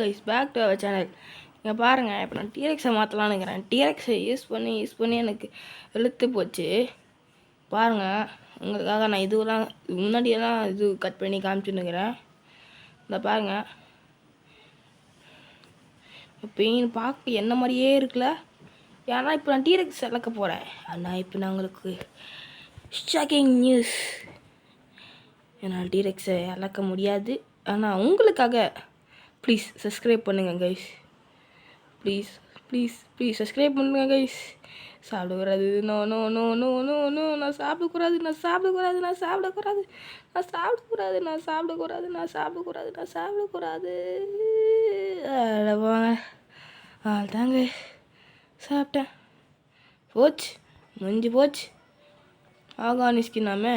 Guys, back to our channel. இங்கே பாருங்கள், இப்போ நான் டிஆர்எக்ஸை மாற்றலான்னு இருக்கிறேன். டிஆர்எக்ஸை யூஸ் பண்ணி எனக்கு இழுத்து போச்சு. பாருங்கள், உங்களுக்காக நான் இதுவெல்லாம் முன்னாடியெல்லாம் இது கட் பண்ணி காமிச்சுன்னுக்கிறேன். இந்த பாருங்கள், பெயின் பார்க்க என்ன மாதிரியே இருக்குல்ல. ஏன்னா இப்போ நான் டிஆர்எக்ஸ் இழக்க போகிறேன். ஆனால் இப்போ நான் உங்களுக்கு ஷாக்கிங் நியூஸ், என்னால் டிஆர்எக்ஸை இழக்க முடியாது. ஆனால் உங்களுக்காக ப்ளீஸ் சப்ஸ்கிரைப் பண்ணுங்கள் கைஸ். ப்ளீஸ் சப்ஸ்கிரைப் பண்ணுங்கள் கைஸ். சாப்பிடக்கூடாது, no no no no no no நான் சாப்பிடக்கூடாது. தாங்க சாப்பிட்டேன். போச்சு, முடிஞ்சு போச்சு. ஆகானிஸ்கின்னாமே